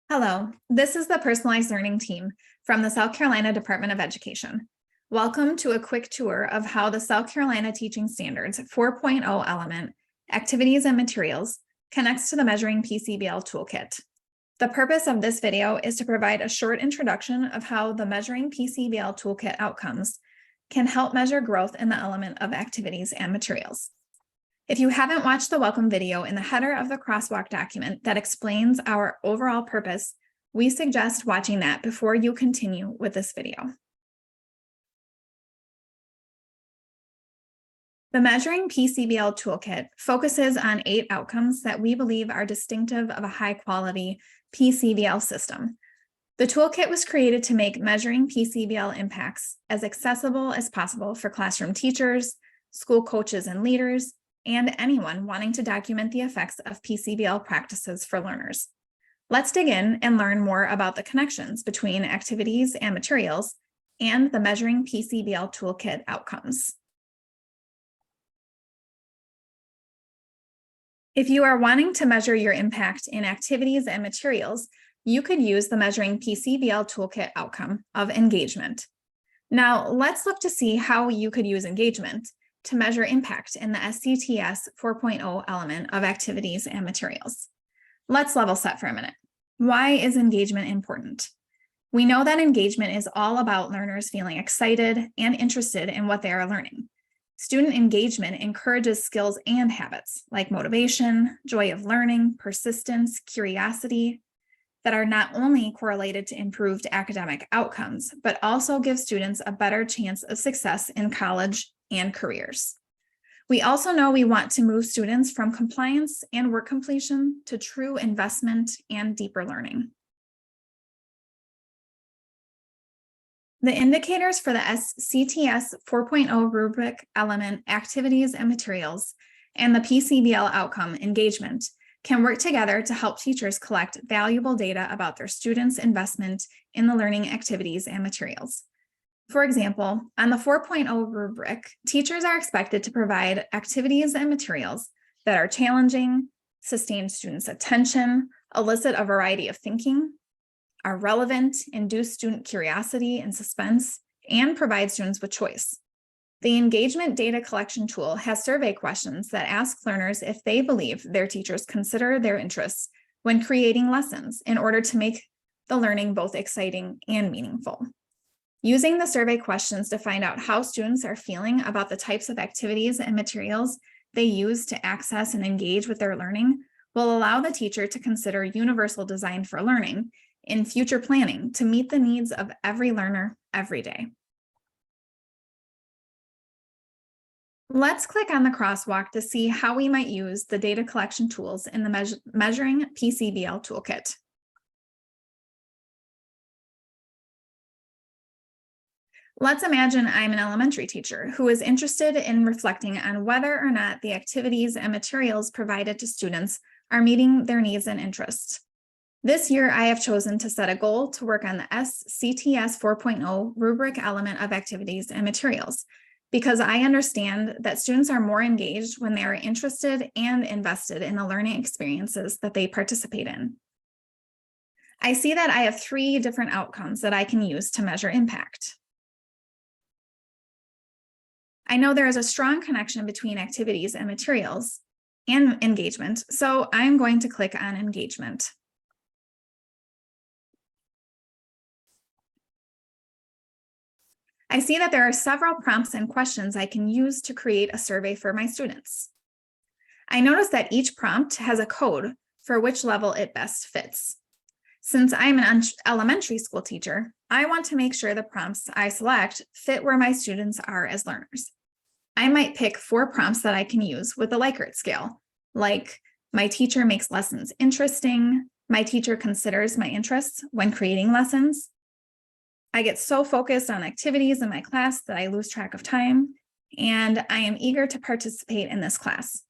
Hello, this is the Personalized Learning Team from the South Carolina Department of Education. Welcome to a quick tour of how the South Carolina Teaching Standards 4.0 element, Activities and Materials, connects to the Measuring PCBL Toolkit. The purpose of this video is to provide a short introduction of how the Measuring PCBL Toolkit outcomes can help measure growth in the element of activities and materials. If you haven't watched the welcome video in the header of the crosswalk document that explains our overall purpose, we suggest watching that before you continue with this video. The Measuring PCBL Toolkit focuses on 8 outcomes that we believe are distinctive of a high-quality PCBL system. The toolkit was created to make measuring PCBL impacts as accessible as possible for classroom teachers, school coaches and leaders, and anyone wanting to document the effects of PCBL practices for learners. Let's dig in and learn more about the connections between activities and materials and the Measuring PCBL Toolkit outcomes. If you are wanting to measure your impact in activities and materials, you could use the Measuring PCBL Toolkit outcome of engagement. Now, let's look to see how you could use engagement to measure impact in the SCTS 4.0 element of activities and materials. Let's level set for a minute. Why is engagement important? We know that engagement is all about learners feeling excited and interested in what they are learning. Student engagement encourages skills and habits like motivation, joy of learning, persistence, curiosity, that are not only correlated to improved academic outcomes, but also give students a better chance of success in college and careers. We also know we want to move students from compliance and work completion to true investment and deeper learning. The indicators for the SCTS 4.0 rubric element activities and materials and the PCBL outcome engagement can work together to help teachers collect valuable data about their students' investment in the learning activities and materials. For example, on the 4.0 rubric, teachers are expected to provide activities and materials that are challenging, sustain students' attention, elicit a variety of thinking, are relevant, induce student curiosity and suspense, and provide students with choice. The engagement data collection tool has survey questions that ask learners if they believe their teachers consider their interests when creating lessons in order to make the learning both exciting and meaningful. Using the survey questions to find out how students are feeling about the types of activities and materials they use to access and engage with their learning will allow the teacher to consider universal design for learning in future planning to meet the needs of every learner every day. Let's click on the crosswalk to see how we might use the data collection tools in the Measuring PCBL Toolkit. Let's imagine I'm an elementary teacher who is interested in reflecting on whether or not the activities and materials provided to students are meeting their needs and interests. This year, I have chosen to set a goal to work on the SCTS 4.0 rubric element of activities and materials, because I understand that students are more engaged when they are interested and invested in the learning experiences that they participate in. I see that I have 3 different outcomes that I can use to measure impact. I know there is a strong connection between activities and materials and engagement, so I'm going to click on engagement. I see that there are several prompts and questions I can use to create a survey for my students. I notice that each prompt has a code for which level it best fits. Since I'm an elementary school teacher, I want to make sure the prompts I select fit where my students are as learners. I might pick 4 prompts that I can use with the Likert scale, like my teacher makes lessons interesting, my teacher considers my interests when creating lessons, I get so focused on activities in my class that I lose track of time, and I am eager to participate in this class.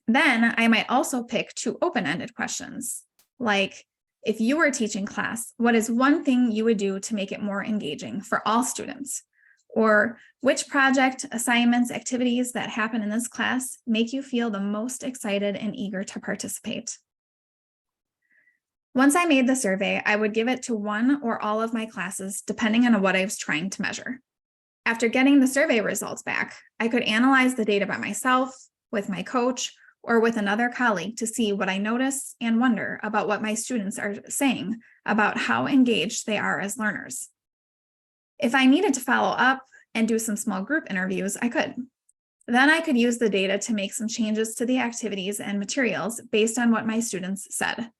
Then I might also pick 2 open-ended questions, like, if you were teaching class, what is one thing you would do to make it more engaging for all students? Or which project, assignments, activities that happen in this class make you feel the most excited and eager to participate? Once I made the survey, I would give it to one or all of my classes, depending on what I was trying to measure. After getting the survey results back, I could analyze the data by myself, with my coach, or with another colleague to see what I notice and wonder about what my students are saying about how engaged they are as learners. If I needed to follow up and do some small group interviews, I could. Then I could use the data to make some changes to the activities and materials based on what my students said.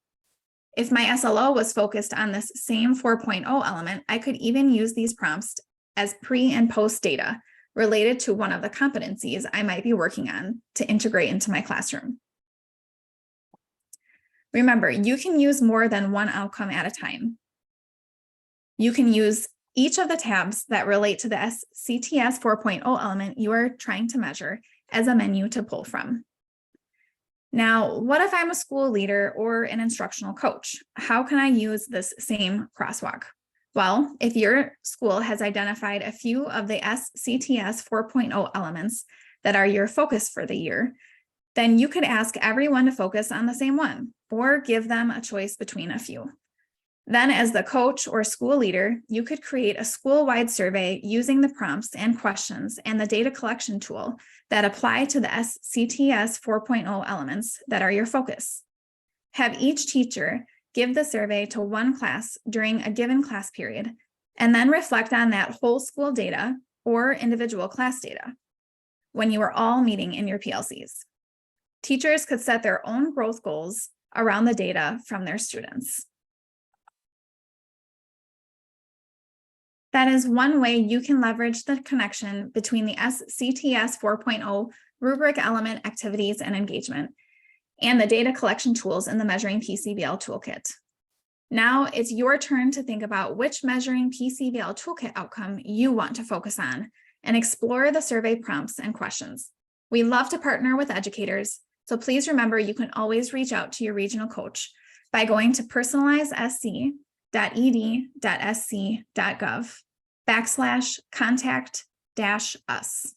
If my SLO was focused on this same 4.0 element, I could even use these prompts as pre and post data related to one of the competencies I might be working on to integrate into my classroom. Remember, you can use more than one outcome at a time. You can use each of the tabs that relate to the CTS 4.0 element you are trying to measure as a menu to pull from. Now, what if I'm a school leader or an instructional coach? How can I use this same crosswalk? Well, if your school has identified a few of the SCTS 4.0 elements that are your focus for the year, then you could ask everyone to focus on the same one or give them a choice between a few. Then, as the coach or school leader, you could create a school-wide survey using the prompts and questions and the data collection tool that apply to the SCTS 4.0 elements that are your focus. Have each teacher give the survey to one class during a given class period, and then reflect on that whole school data or individual class data when you are all meeting in your PLCs. Teachers could set their own growth goals around the data from their students. That is one way you can leverage the connection between the SCTS 4.0 rubric element activities and engagement and the data collection tools in the Measuring PCBL Toolkit. Now it's your turn to think about which Measuring PCBL Toolkit outcome you want to focus on and explore the survey prompts and questions. We love to partner with educators, so please remember you can always reach out to your regional coach by going to personalizesc.ed.sc.gov/contact-us.